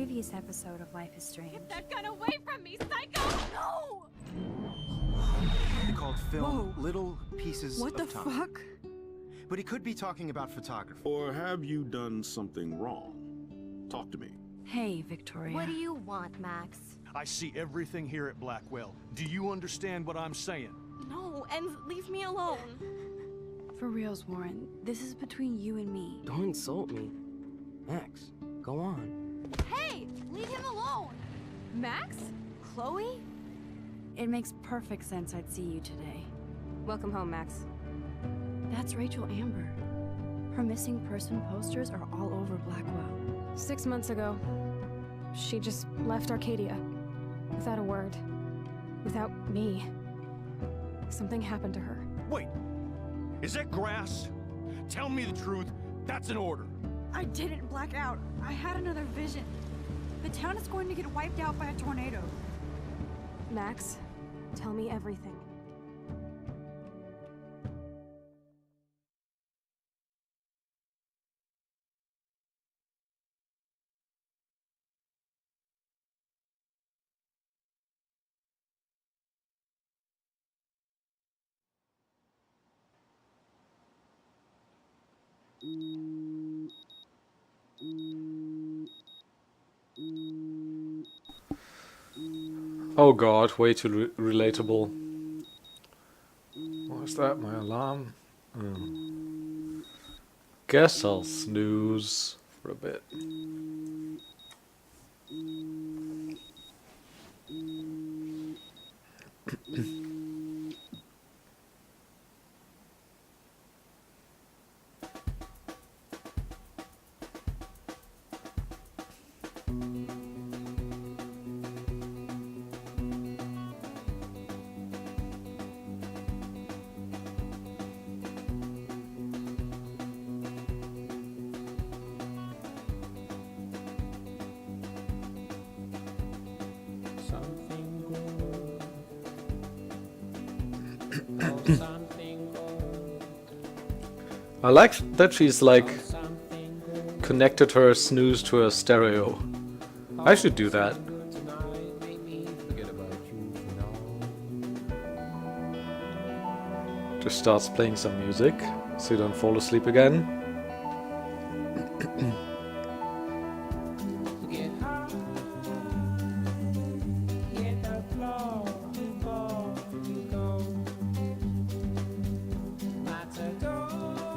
previous episode of Life is Strange. Get that gun away from me, psycho! No! They called film little pieces What the of time. fuck? But he could be talking about photography. Or have you done something wrong? Talk to me. Hey, Victoria. What do you want, Max? I see everything here at Blackwell. Do you understand what I'm saying? No, and leave me alone. For reals, Warren, this is between you and me. Don't insult me. Max, go on. Hey, leave him alone. Max? Chloe? It makes perfect sense I'd see you today. Welcome home, Max. That's Rachel Amber. Her missing person posters are all over Blackwell. 6 months ago, she just left Arcadia. Without a word. Without me. Something happened to her. Wait, is that grass? Tell me the truth. That's an order. I didn't black out. I had another vision. The town is going to get wiped out by a tornado. Max, tell me everything. Oh god, way too relatable. What was that? My alarm? Guess I'll snooze for a bit. I like that she's like connected her snooze to her stereo. I should do that. Just starts playing some music so you don't fall asleep again.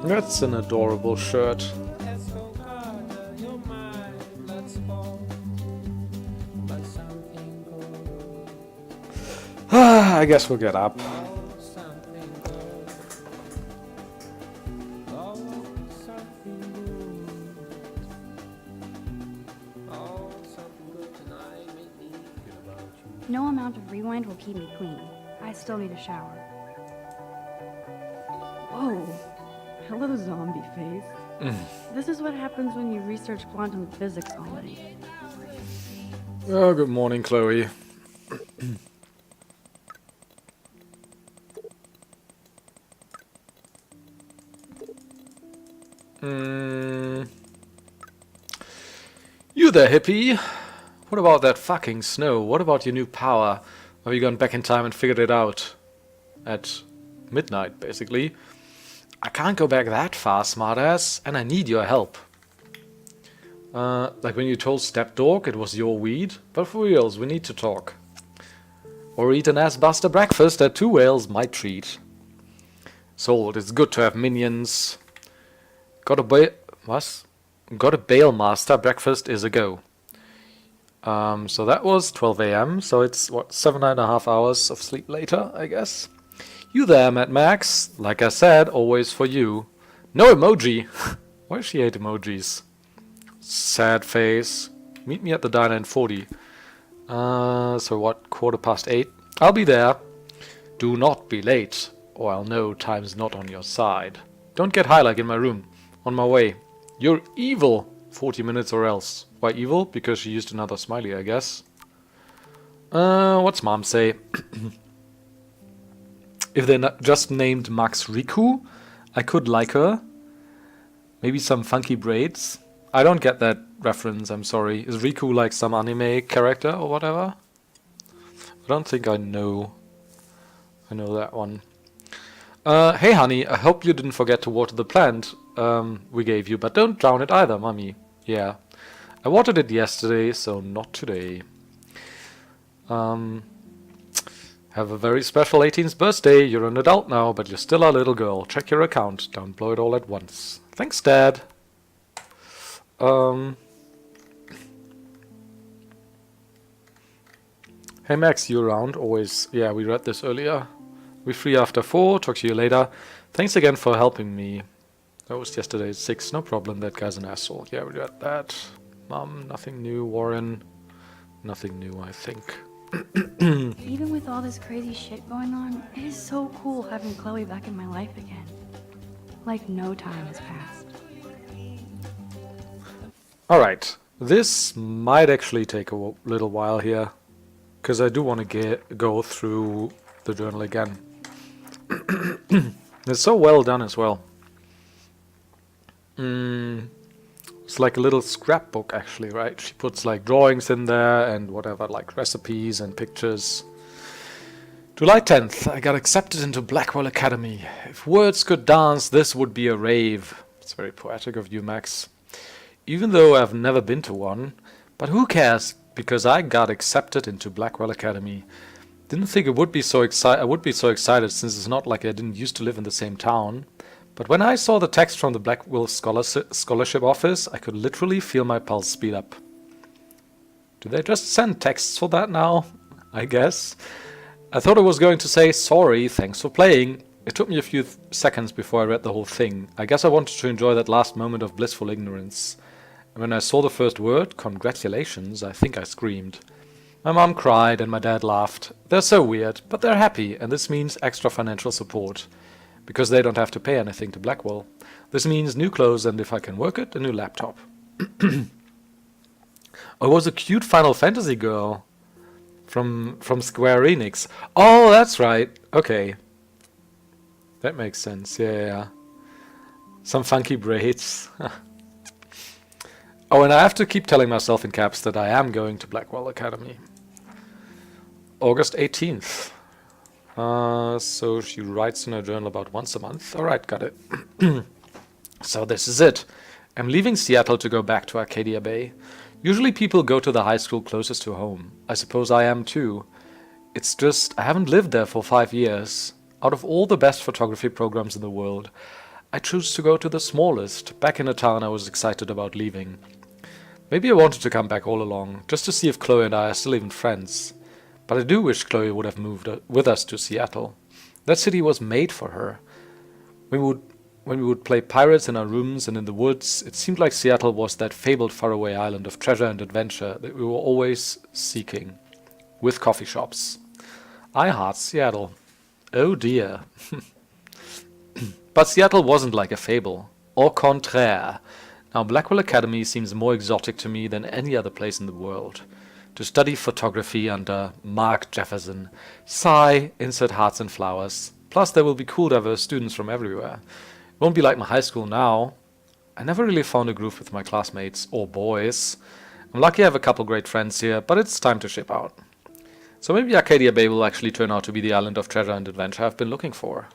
That's an adorable shirt. I guess we'll get up. No amount of rewind will keep me clean. I still need a shower. Whoa. Hello, zombie face. This is what happens when you research quantum physics all night. Oh, good morning, Chloe. You there, hippie? What about that fucking snow? What about your new power? Have you gone back in time and figured it out? At midnight, basically. I can't go back that far, smartass, and I need your help. Like when you told Stepdog it was your weed, but for reals, we need to talk. Or eat an ass-buster breakfast that two whales might treat. Sold, it's good to have minions. Got a bail master, breakfast is a go. So that was 12 AM, so it's, what, 7.5 hours of sleep later, I guess. You there, Mad Max. Like I said, always for you. No emoji! Why does she hate emojis? Sad face. Meet me at the diner in 40. So what, 8:15? I'll be there. Do not be late, or I'll know time's not on your side. Don't get high like in my room. On my way. You're evil! 40 minutes or else. Why evil? Because she used another smiley, I guess. What's mom say? If they're not just named Max Riku, I could like her. Maybe some funky braids. I don't get that reference, I'm sorry. Is Riku like some anime character or whatever? I don't think I know that one. Hey honey, I hope you didn't forget to water the plant we gave you, but don't drown it either, mummy. Yeah. I watered it yesterday, so not today. Have a very special 18th birthday. You're an adult now, but you're still a little girl. Check your account. Don't blow it all at once. Thanks, Dad. Hey Max, you around? Always. Yeah, we read this earlier. We free after 4. Talk to you later. Thanks again for helping me. That was yesterday at 6. No problem. That guy's an asshole. Yeah, we read that. Mom, nothing new. Warren, nothing new, I think. Even with all this crazy shit going on, it is so cool having Chloe back in my life again. Like no time has passed. Alright, this might actually take a little while here, because I do want to go through the journal again. It's so well done as well. It's like a little scrapbook actually, right? She puts like drawings in there and whatever, like recipes and pictures. July 10th, I got accepted into Blackwell Academy. If words could dance, this would be a rave. It's very poetic of you, Max. Even though I've never been to one, but who cares? Because I got accepted into Blackwell Academy. Didn't think it would be so I would be so excited since it's not like I didn't used to live in the same town. But when I saw the text from the Blackwell Scholarship Office, I could literally feel my pulse speed up. Do they just send texts for that now? I guess. I thought I was going to say, sorry, thanks for playing. It took me a few seconds before I read the whole thing. I guess I wanted to enjoy that last moment of blissful ignorance. And when I saw the first word, congratulations, I think I screamed. My mom cried and my dad laughed. They're so weird, but they're happy, and this means extra financial support. Because they don't have to pay anything to Blackwell. This means new clothes and, if I can work it, a new laptop. I was a cute Final Fantasy girl from Square Enix. Oh, that's right. Okay. That makes sense. Yeah. Some funky braids. Oh, and I have to keep telling myself in caps that I am going to Blackwell Academy. August 18th. So she writes in her journal about once a month. Alright, got it. So this is it. I'm leaving Seattle to go back to Arcadia Bay. Usually people go to the high school closest to home. I suppose I am too. It's just, I haven't lived there for 5 years. Out of all the best photography programs in the world, I choose to go to the smallest, back in a town I was excited about leaving. Maybe I wanted to come back all along, just to see if Chloe and I are still even friends. But I do wish Chloe would have moved with us to Seattle. That city was made for her. When we would play pirates in our rooms and in the woods, it seemed like Seattle was that fabled faraway island of treasure and adventure that we were always seeking, with coffee shops. I heart Seattle. Oh dear. But Seattle wasn't like a fable. Au contraire. Now Blackwell Academy seems more exotic to me than any other place in the world. To study photography under Mark Jefferson. Sigh, insert hearts and flowers. Plus there will be cool diverse students from everywhere. It won't be like my high school now. I never really found a groove with my classmates, or boys. I'm lucky I have a couple great friends here, but it's time to ship out. So maybe Arcadia Bay will actually turn out to be the island of treasure and adventure I've been looking for.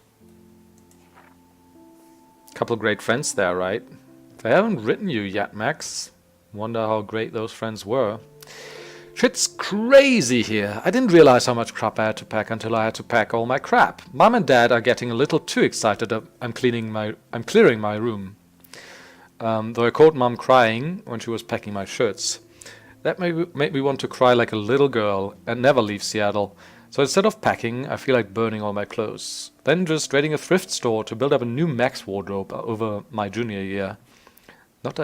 Couple great friends there, right? They haven't written you yet, Max. Wonder how great those friends were. Shit's crazy here. I didn't realize how much crap I had to pack until I had to pack all my crap. Mom and Dad are getting a little too excited. I'm clearing my room. Though I caught Mom crying when she was packing my shirts. That made me want to cry like a little girl and never leave Seattle. So instead of packing, I feel like burning all my clothes. Then just raiding a thrift store to build up a new Max wardrobe over my junior year. Not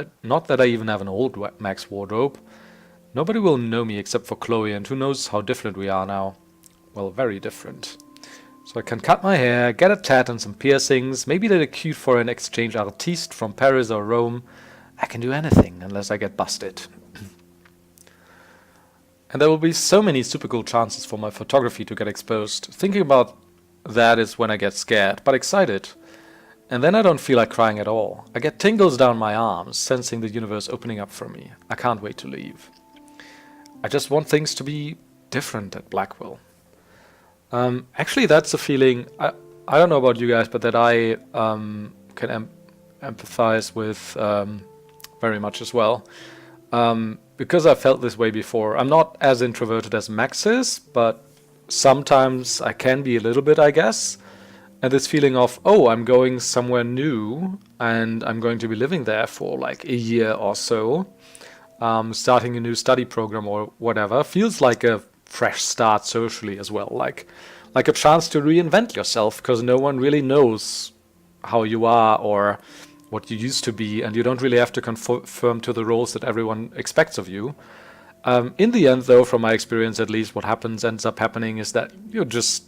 that I even have an old Max wardrobe. Nobody will know me except for Chloe, and who knows how different we are now. Well, very different. So I can cut my hair, get a tat and some piercings, maybe date a cute foreign exchange artiste from Paris or Rome. I can do anything, unless I get busted. And there will be so many super cool chances for my photography to get exposed. Thinking about that is when I get scared, but excited. and then I don't feel like crying at all. I get tingles down my arms, sensing the universe opening up for me. I can't wait to leave. I just want things to be different at Blackwell. Actually, that's a feeling, I don't know about you guys, but that I can empathize with very much as well. Because I felt this way before. I'm not as introverted as Max is, but sometimes I can be a little bit, I guess. And this feeling of, oh, I'm going somewhere new and I'm going to be living there for like a year or so, starting a new study program or whatever, feels like a fresh start socially as well, like a chance to reinvent yourself, because no one really knows how you are or what you used to be, and you don't really have to conform to the roles that everyone expects of you. In the end, though, from my experience at least, what ends up happening is that you're just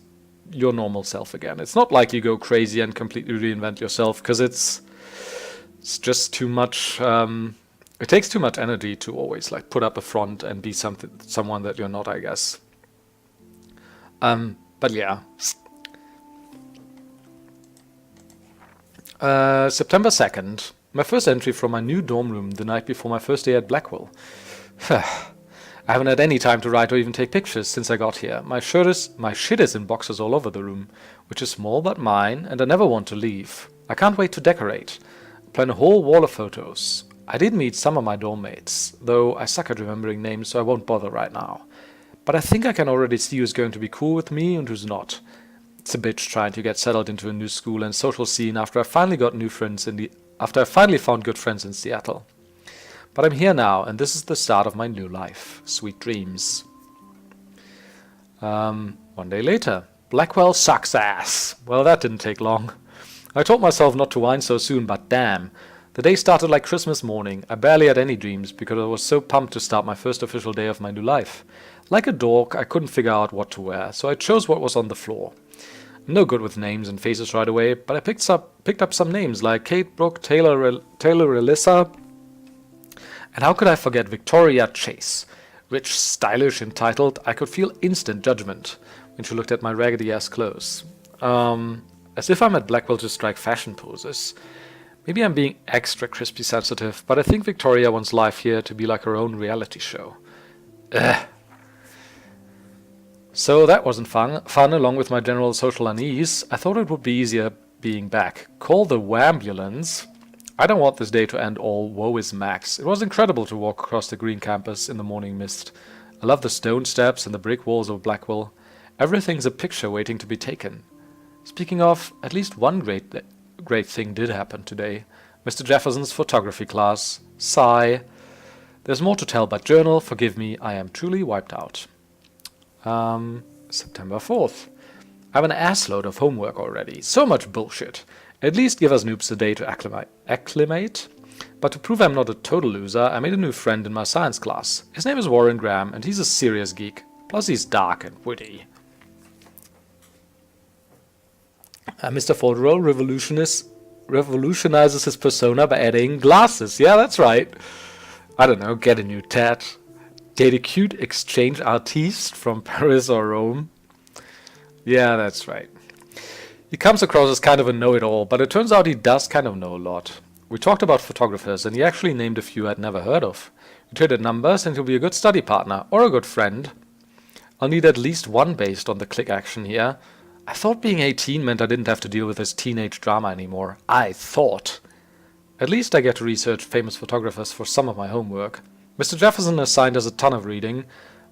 your normal self again. It's not like you go crazy and completely reinvent yourself, because it's just too much. It takes too much energy to always like put up a front and be someone that you're not, I guess. But yeah. September 2nd. My first entry from my new dorm room the night before my first day at Blackwell. I haven't had any time to write or even take pictures since I got here. My shit is in boxes all over the room, which is small but mine, and I never want to leave. I can't wait to decorate. Plan a whole wall of photos. I did meet some of my dorm mates, though I suck at remembering names, so I won't bother right now. But I think I can already see who's going to be cool with me and who's not. It's a bitch trying to get settled into a new school and social scene after I finally found good friends in Seattle. But I'm here now, and this is the start of my new life. Sweet dreams. 1 day later. Blackwell sucks ass. Well, that didn't take long. I told myself not to whine so soon, but damn. The day started like Christmas morning. I barely had any dreams because I was so pumped to start my first official day of my new life. Like a dork, I couldn't figure out what to wear, so I chose what was on the floor. I'm no good with names and faces right away, but I picked up some names like Kate, Brooke, Taylor, Alyssa. And how could I forget Victoria Chase? Rich, stylish, entitled, I could feel instant judgment when she looked at my raggedy-ass clothes. As if I'm at Blackwell to strike fashion poses. Maybe I'm being extra crispy sensitive, but I think Victoria wants life here to be like her own reality show. Ugh. So that wasn't fun, along with my general social unease. I thought it would be easier being back. Call the Wambulance. I don't want this day to end all woe is Max. It was incredible to walk across the green campus in the morning mist. I love the stone steps and the brick walls of Blackwell. Everything's a picture waiting to be taken. Speaking of, at least one great thing did happen today. Mr. Jefferson's photography class. Sigh. There's more to tell, but journal, forgive me, I am truly wiped out. September 4th. I have an assload of homework already. So much bullshit. At least give us noobs a day to acclimate. But to prove I'm not a total loser, I made a new friend in my science class. His name is Warren Graham, and he's a serious geek. Plus he's dark and witty. Mr. Folderol revolutionizes his persona by adding glasses. Yeah, that's right. I don't know, get a new tat. Date a cute exchange artiste from Paris or Rome. Yeah, that's right. He comes across as kind of a know-it-all, but it turns out he does kind of know a lot. We talked about photographers, and he actually named a few I'd never heard of. We traded numbers, and he'll be a good study partner, or a good friend. I'll need at least one based on the click action here. I thought being 18 meant I didn't have to deal with this teenage drama anymore. I thought. At least I get to research famous photographers for some of my homework. Mr. Jefferson assigned us a ton of reading,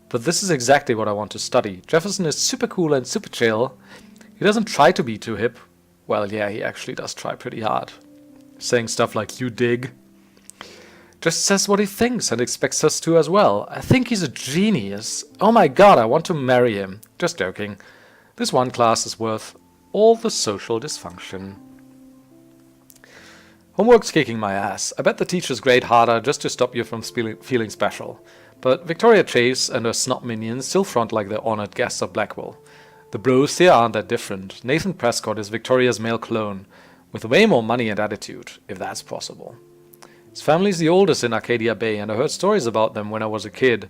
but this is exactly what I want to study. Jefferson is super cool and super chill. He doesn't try to be too hip. Well, yeah, he actually does try pretty hard. Saying stuff like, you dig. Just says what he thinks and expects us to as well. I think he's a genius. Oh my god, I want to marry him. Just joking. This one class is worth all the social dysfunction. Homework's kicking my ass. I bet the teachers grade harder just to stop you from feeling special. But Victoria Chase and her snot minions still front like the honored guests of Blackwell. The bros here aren't that different. Nathan Prescott is Victoria's male clone, with way more money and attitude, if that's possible. His family's the oldest in Arcadia Bay, and I heard stories about them when I was a kid.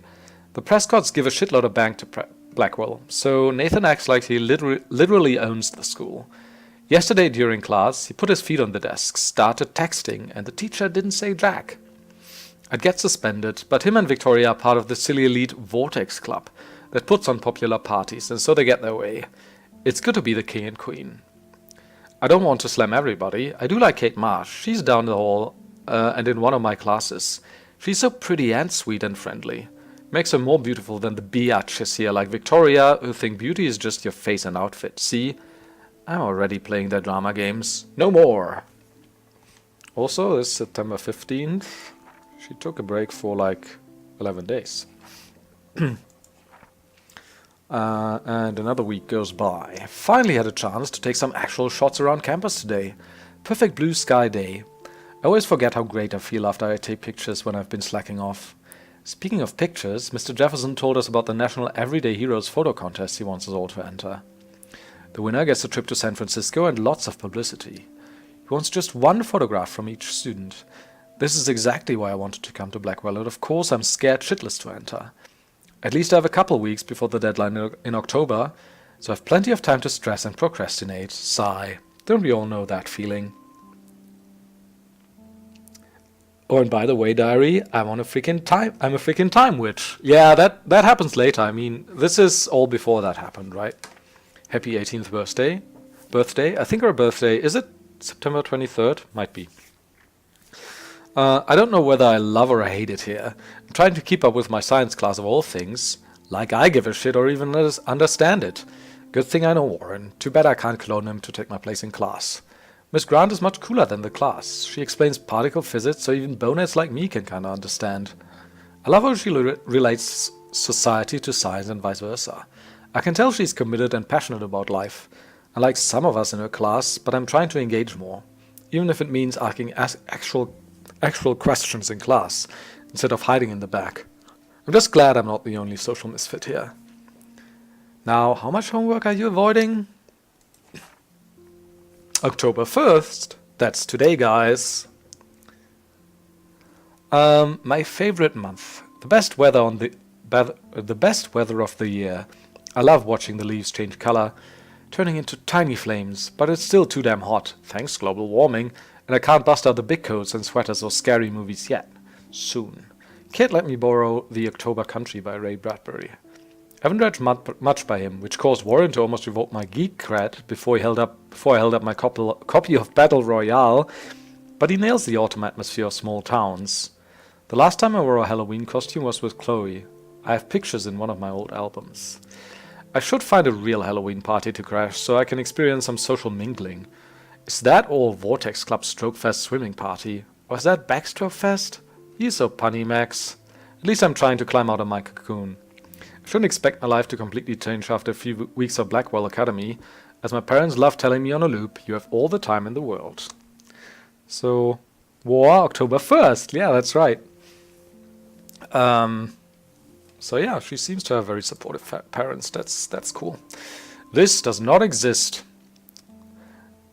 The Prescotts give a shitload of bank to Blackwell, so Nathan acts like he literally owns the school. Yesterday during class, he put his feet on the desk, started texting, and the teacher didn't say jack. I'd get suspended, but him and Victoria are part of the silly elite Vortex Club that puts on popular parties, and so they get their way. It's good to be the king and queen. I don't want to slam everybody. I do like Kate Marsh. She's down the hall and in one of my classes. She's so pretty and sweet and friendly. Makes her more beautiful than the biatches here like Victoria, who think beauty is just your face and outfit. See? I'm already playing their drama games. No more! Also, this September 15th, she took a break for like 11 days. And another week goes by. I finally had a chance to take some actual shots around campus today. Perfect blue sky day. I always forget how great I feel after I take pictures when I've been slacking off. Speaking of pictures, Mr. Jefferson told us about the National Everyday Heroes photo contest he wants us all to enter. The winner gets a trip to San Francisco and lots of publicity. He wants just one photograph from each student. This is exactly why I wanted to come to Blackwell, and of course I'm scared shitless to enter. At least I have a couple weeks before the deadline in October, so I have plenty of time to stress and procrastinate. Sigh. Don't we all know that feeling? Oh, and by the way, diary, I'm a freaking time witch. Yeah, that happens later. I mean, this is all before that happened, right? Happy 18th birthday. I think our birthday, is it September 23rd? Might be. I don't know whether I love or I hate it here. I'm trying to keep up with my science class of all things. Like I give a shit or even understand it. Good thing I know Warren. Too bad I can't clone him to take my place in class. Miss Grant is much cooler than the class. She explains particle physics so even boneheads like me can kinda understand. I love how she relates society to science and vice versa. I can tell she's committed and passionate about life. Unlike some of us in her class, but I'm trying to engage more. Even if it means asking actual questions in class, instead of hiding in the back. I'm just glad I'm not the only social misfit here. Now, how much homework are you avoiding? October 1st. That's today, guys. My favorite month. The best weather of the year. I love watching the leaves change color, turning into tiny flames, but it's still too damn hot, thanks global warming, and I can't bust out the big coats and sweaters or scary movies yet. Soon. Kate let me borrow The October Country by Ray Bradbury. I haven't read much by him, which caused Warren to almost revoke my geek cred before I held up my copy of Battle Royale, but he nails the autumn atmosphere of small towns. The last time I wore a Halloween costume was with Chloe. I have pictures in one of my old albums. I should find a real Halloween party to crash so I can experience some social mingling. Is that all Vortex Club Stroke Fest swimming party? Or is that Backstroke Fest? You're so punny, Max. At least I'm trying to climb out of my cocoon. I shouldn't expect my life to completely change after a few weeks of Blackwell Academy, as my parents love telling me on a loop, you have all the time in the world. So, war, October 1st. Yeah, that's right. So yeah, she seems to have very supportive parents. That's cool. This does not exist.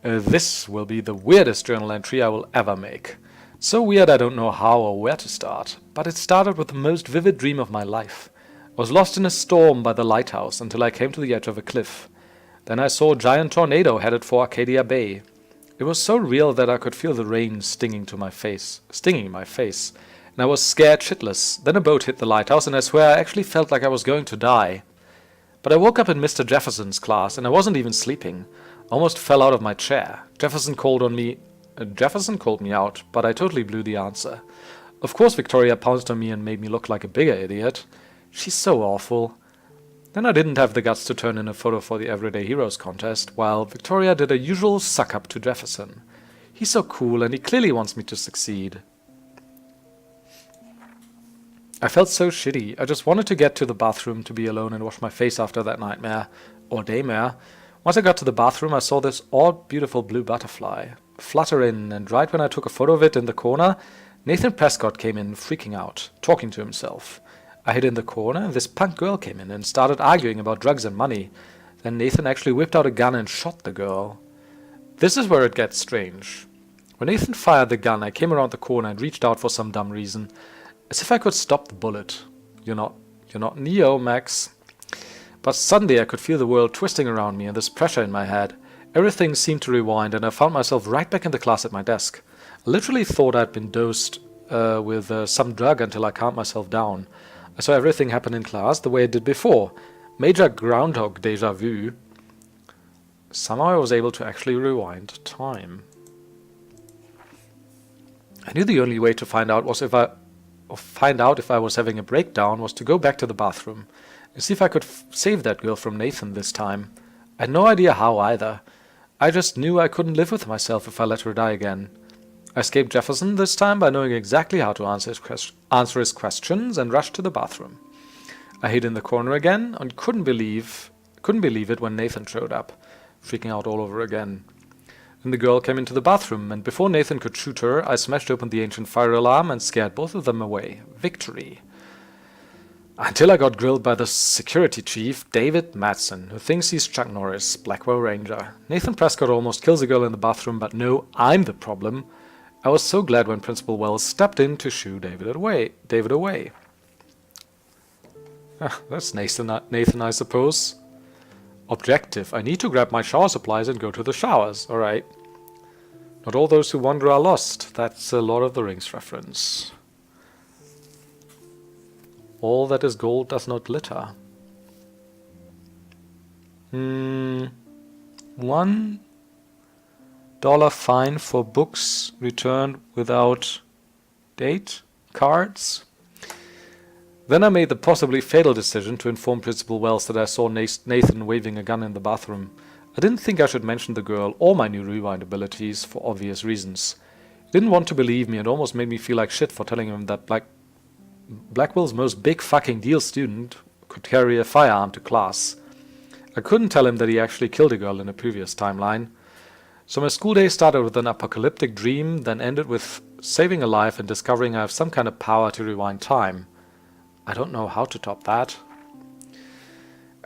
This will be the weirdest journal entry I will ever make. So weird I don't know how or where to start, but it started with the most vivid dream of my life. I was lost in a storm by the lighthouse until I came to the edge of a cliff. Then I saw a giant tornado headed for Arcadia Bay. It was so real that I could feel the rain stinging my face, and I was scared shitless. Then a boat hit the lighthouse, and I swear I actually felt like I was going to die. But I woke up in Mr. Jefferson's class, and I wasn't even sleeping. I almost fell out of my chair. Jefferson called me out, but I totally blew the answer. Of course Victoria pounced on me and made me look like a bigger idiot. She's so awful. Then I didn't have the guts to turn in a photo for the Everyday Heroes contest, while Victoria did a usual suck-up to Jefferson. He's so cool, and he clearly wants me to succeed. I felt so shitty. I just wanted to get to the bathroom to be alone and wash my face after that nightmare. Or daymare. Once I got to the bathroom, I saw this odd, beautiful blue butterfly flutter in, and right when I took a photo of it in the corner, Nathan Prescott came in, freaking out, talking to himself. I hid in the corner, and this punk girl came in and started arguing about drugs and money. Then Nathan actually whipped out a gun and shot the girl. This is where it gets strange. When Nathan fired the gun, I came around the corner and reached out for some dumb reason. As if I could stop the bullet. You're not Neo, Max. But suddenly I could feel the world twisting around me and this pressure in my head. Everything seemed to rewind, and I found myself right back in the class at my desk. I literally thought I'd been dosed with some drug until I calmed myself down. I saw everything happen in class the way it did before. Major groundhog deja vu. Somehow I was able to actually rewind time. I knew the only way to find out if I was having a breakdown was to go back to the bathroom and see if I could save that girl from Nathan this time. I had no idea how either. I just knew I couldn't live with myself if I let her die again. I escaped Jefferson this time by knowing exactly how to answer his questions and rushed to the bathroom. I hid in the corner again and couldn't believe it when Nathan showed up, freaking out all over again. Then the girl came into the bathroom, and before Nathan could shoot her, I smashed open the ancient fire alarm and scared both of them away. Victory. Until I got grilled by the security chief, David Madsen, who thinks he's Chuck Norris, Blackwell Ranger. Nathan Prescott almost kills a girl in the bathroom, but no, I'm the problem. I was so glad when Principal Wells stepped in to shoo David away. That's Nathan, I suppose. Objective. I need to grab my shower supplies and go to the showers. Alright. Not all those who wander are lost. That's a Lord of the Rings reference. All that is gold does not glitter. $1 fine for books returned without date cards. Then I made the possibly fatal decision to inform Principal Wells that I saw Nathan waving a gun in the bathroom. I didn't think I should mention the girl or my new rewind abilities for obvious reasons. He didn't want to believe me and almost made me feel like shit for telling him that Blackwell's most big fucking deal student could carry a firearm to class. I couldn't tell him that he actually killed a girl in a previous timeline. So my school day started with an apocalyptic dream, then ended with saving a life and discovering I have some kind of power to rewind time. I don't know how to top that.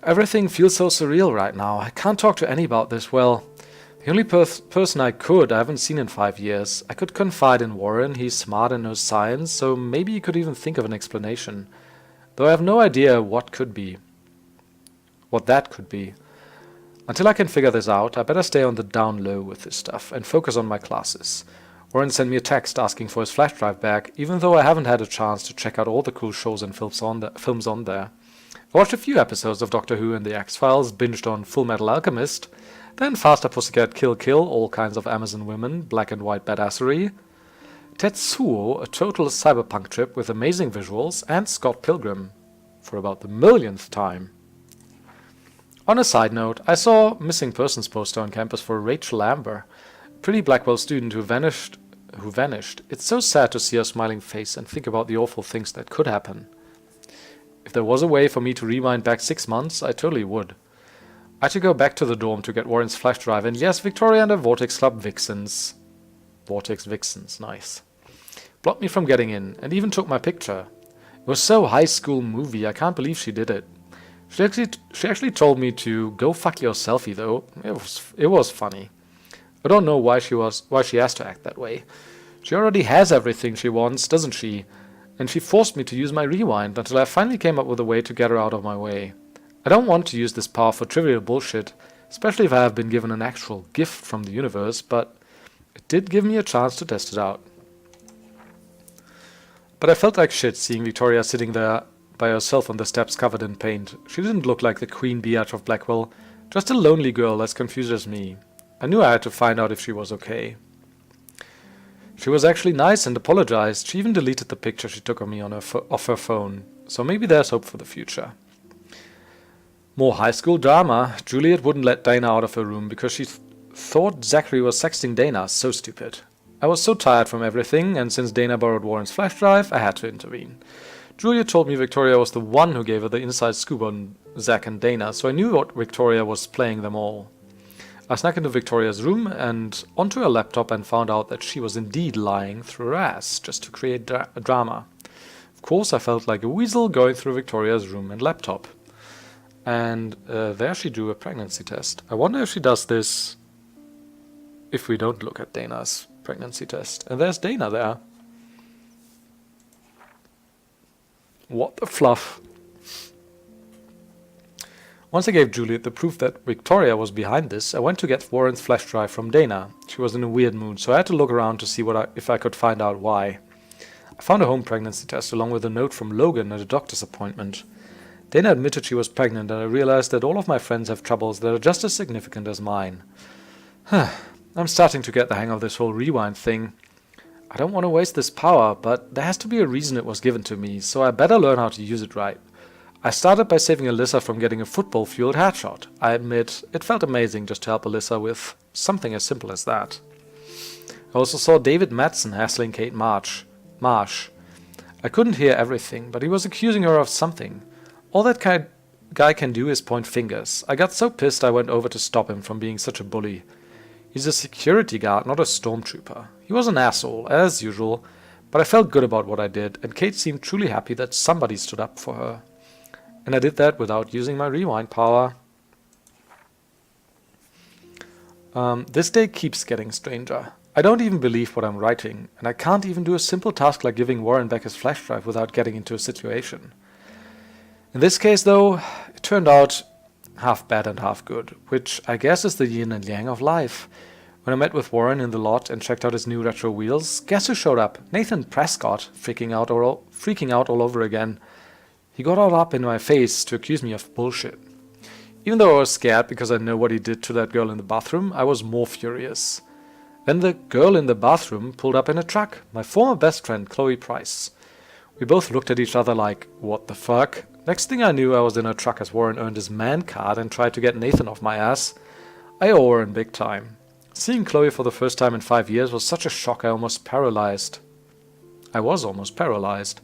Everything feels so surreal right now. I can't talk to any about this. Well, the only person I haven't seen in 5 years. I could confide in Warren. He's smart and knows science, so maybe he could even think of an explanation. Though I have no idea what that could be. Until I can figure this out, I better stay on the down low with this stuff and focus on my classes. Warren sent me a text asking for his flash drive back, even though I haven't had a chance to check out all the cool shows and films on there. I watched a few episodes of Doctor Who and The X-Files, binged on Full Metal Alchemist, then Faster Pussycat Kill Kill, all kinds of Amazon women, black and white badassery, Tetsuo, a total cyberpunk trip with amazing visuals, and Scott Pilgrim, for about the millionth time. On a side note, I saw a missing persons poster on campus for Rachel Amber, a pretty Blackwell student who vanished. It's so sad to see her smiling face and think about the awful things that could happen. If there was a way for me to rewind back 6 months, I totally would. I had to go back to the dorm to get Warren's flash drive, and yes, Victoria and her Vortex Club Vixens. Vortex Vixens, nice. Blocked me from getting in, and even took my picture. It was so high school movie, I can't believe she did it. She actually told me to go fuck your selfie though. It was funny. I don't know why she has to act that way. She already has everything she wants, doesn't she? And she forced me to use my rewind until I finally came up with a way to get her out of my way. I don't want to use this power for trivial bullshit, especially if I have been given an actual gift from the universe, but it did give me a chance to test it out. But I felt like shit seeing Victoria sitting there by herself on the steps covered in paint. She didn't look like the Queen Beat of Blackwell, just a lonely girl as confused as me. I knew I had to find out if she was okay. She was actually nice and apologized. She even deleted the picture she took of me on off her phone, so maybe there's hope for the future. More high school drama. Juliet wouldn't let Dana out of her room because she thought Zachary was sexting Dana. So stupid. I was so tired from everything, and since Dana borrowed Warren's flash drive, I had to intervene. Juliet told me Victoria was the one who gave her the inside scoop on Zach and Dana, so I knew what Victoria was playing them all. I snuck into Victoria's room and onto her laptop and found out that she was indeed lying through her ass just to create a drama. Of course, I felt like a weasel going through Victoria's room and laptop. And there she drew a pregnancy test. I wonder if she does this if we don't look at Dana's pregnancy test. And there's Dana there. What the fluff. Once I gave Juliet the proof that Victoria was behind this, I went to get Warren's flash drive from Dana. She was in a weird mood, so I had to look around to see if I could find out why. I found a home pregnancy test along with a note from Logan at a doctor's appointment. Dana admitted she was pregnant, and I realized that all of my friends have troubles that are just as significant as mine. I'm starting to get the hang of this whole rewind thing. I don't want to waste this power, but there has to be a reason it was given to me, so I better learn how to use it right. I started by saving Alyssa from getting a football-fueled headshot. I admit, it felt amazing just to help Alyssa with something as simple as that. I also saw David Madsen hassling Kate Marsh. I couldn't hear everything, but he was accusing her of something. All that guy can do is point fingers. I got so pissed I went over to stop him from being such a bully. He's a security guard, not a stormtrooper. He was an asshole, as usual, but I felt good about what I did, and Kate seemed truly happy that somebody stood up for her. And I did that without using my rewind power. This day keeps getting stranger. I don't even believe what I'm writing, and I can't even do a simple task like giving Warren back his flash drive without getting into a situation. In this case, though, it turned out half bad and half good, which I guess is the yin and yang of life. When I met with Warren in the lot and checked out his new retro wheels, guess who showed up? Nathan Prescott, freaking out all over again. He got all up in my face to accuse me of bullshit. Even though I was scared because I know what he did to that girl in the bathroom, I was more furious. Then the girl in the bathroom pulled up in a truck, my former best friend, Chloe Price. We both looked at each other like, what the fuck? Next thing I knew, I was in a truck as Warren earned his man card and tried to get Nathan off my ass. I owe Warren big time. Seeing Chloe for the first time in 5 years was such a shock I was almost paralyzed.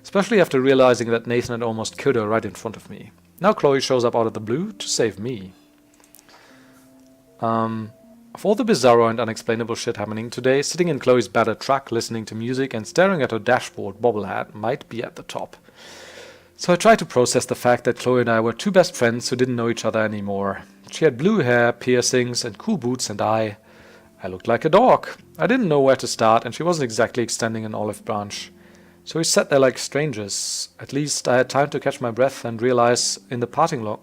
Especially after realizing that Nathan had almost killed her right in front of me. Now Chloe shows up out of the blue to save me. Of all the bizarro and unexplainable shit happening today, sitting in Chloe's battered truck, listening to music and staring at her dashboard bobblehead might be at the top. So I tried to process the fact that Chloe and I were two best friends who didn't know each other anymore. She had blue hair, piercings, and cool boots, and I looked like a dog. I didn't know where to start, and she wasn't exactly extending an olive branch. So we sat there like strangers. At least I had time to catch my breath and realize in the parking lot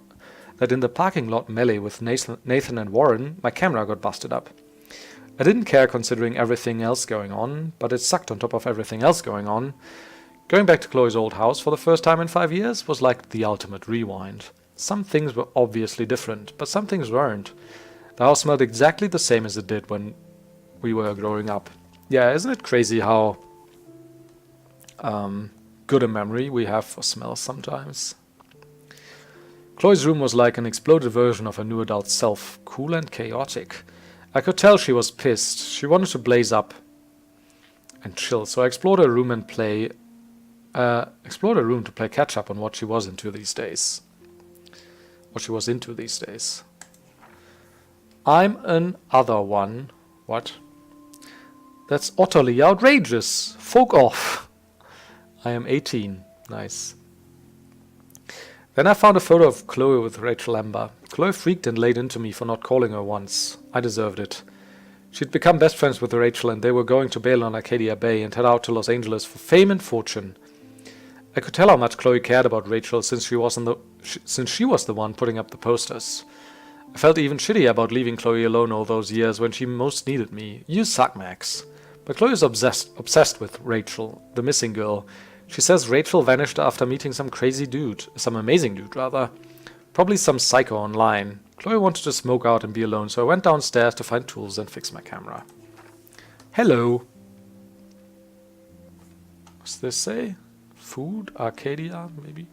melee with Nathan and Warren, my camera got busted up. I didn't care considering everything else going on, but it sucked on top of everything else going on. Going back to Chloe's old house for the first time in 5 years was like the ultimate rewind. Some things were obviously different, but some things weren't. The house smelled exactly the same as it did when we were growing up. Yeah, isn't it crazy how good a memory we have for smells sometimes? Chloe's room was like an exploded version of her new adult self, cool and chaotic. I could tell she was pissed. She wanted to blaze up and chill, so I explored her room and to play catch up on what she was into these days. I'm an other one. What? That's utterly outrageous. Folk off. I am 18. Nice. Then I found a photo of Chloe with Rachel Amber. Chloe freaked and laid into me for not calling her once. I deserved it. She'd become best friends with Rachel and they were going to bail on Arcadia Bay and head out to Los Angeles for fame and fortune. I could tell how much Chloe cared about Rachel since she was the one putting up the posters. I felt even shitty about leaving Chloe alone all those years when she most needed me. You suck, Max. But Chloe is obsessed with Rachel, the missing girl. She says Rachel vanished after meeting some amazing dude rather. Probably some psycho online. Chloe wanted to smoke out and be alone, so I went downstairs to find tools and fix my camera. Hello. What's this say? Food? Arcadia, maybe?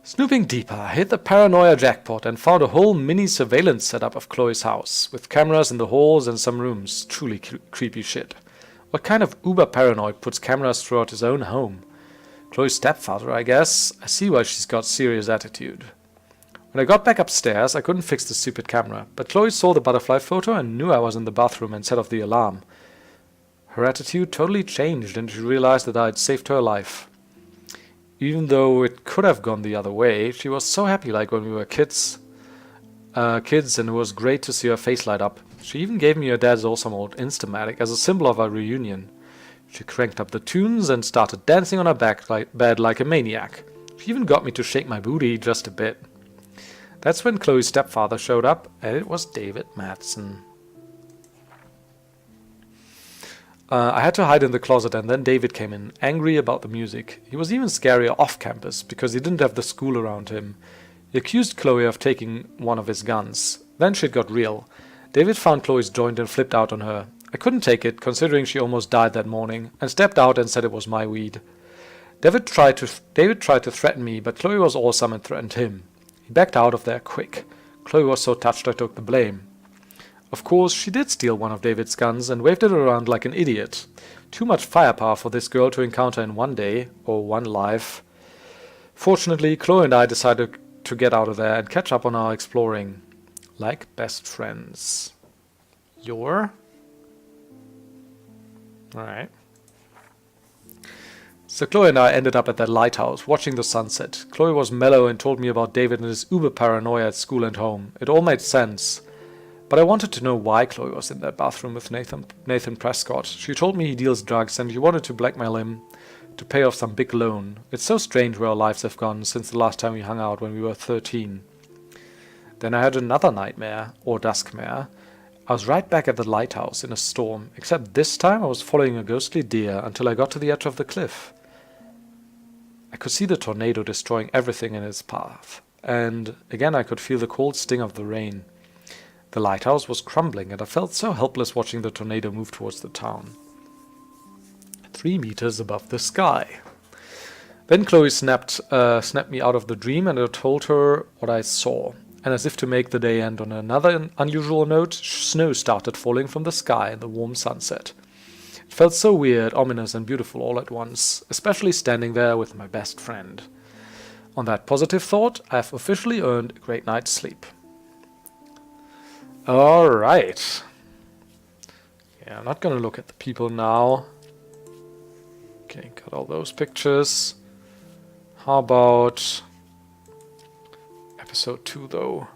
Snooping deeper, I hit the paranoia jackpot and found a whole mini surveillance setup of Chloe's house, with cameras in the halls and some rooms. Truly creepy shit. What kind of uber paranoid puts cameras throughout his own home? Chloe's stepfather, I guess. I see why she's got serious attitude. When I got back upstairs, I couldn't fix the stupid camera, but Chloe saw the butterfly photo and knew I was in the bathroom and set off the alarm. Her attitude totally changed and she realized that I had saved her life. Even though it could have gone the other way, she was so happy like when we were kids, and it was great to see her face light up. She even gave me her dad's awesome old Instamatic as a symbol of our reunion. She cranked up the tunes and started dancing on her bed like a maniac. She even got me to shake my booty just a bit. That's when Chloe's stepfather showed up, and it was David Madsen. I had to hide in the closet, and then David came in, angry about the music. He was even scarier off campus, because he didn't have the school around him. He accused Chloe of taking one of his guns. Then shit got real. David found Chloe's joint and flipped out on her. I couldn't take it, considering she almost died that morning, and stepped out and said it was my weed. David tried to threaten me, but Chloe was awesome and threatened him. He backed out of there quick. Chloe was so touched I took the blame. Of course, she did steal one of David's guns and waved it around like an idiot. Too much firepower for this girl to encounter in one day, or one life. Fortunately, Chloe and I decided to get out of there and catch up on our exploring. Like best friends. Alright. So Chloe and I ended up at that lighthouse, watching the sunset. Chloe was mellow and told me about David and his uber paranoia at school and home. It all made sense. But I wanted to know why Chloe was in that bathroom with Nathan Prescott. She told me he deals drugs and he wanted to blackmail him to pay off some big loan. It's so strange where our lives have gone since the last time we hung out when we were 13. Then I had another nightmare, or duskmare. I was right back at the lighthouse in a storm, except this time I was following a ghostly deer until I got to the edge of the cliff. I could see the tornado destroying everything in its path, and again I could feel the cold sting of the rain. The lighthouse was crumbling, and I felt so helpless watching the tornado move towards the town. 3 meters above the sky. Then Chloe snapped me out of the dream, and I told her what I saw. And as if to make the day end on another unusual note, snow started falling from the sky in the warm sunset. It felt so weird, ominous, and beautiful all at once, especially standing there with my best friend. On that positive thought, I have officially earned a great night's sleep. Alright. Yeah, I'm not gonna look at the people now. Okay, got all those pictures. How about episode 2 though?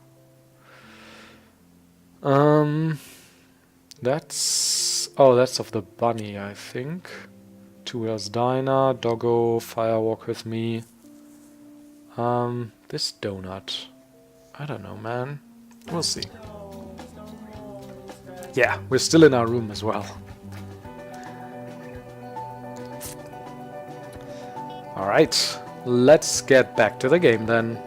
That's of the bunny, I think. 2 Wheels Diner, Doggo, Firewalk with Me. This donut. I don't know, man. We'll see. Yeah, we're still in our room as well. Alright, let's get back to the game then.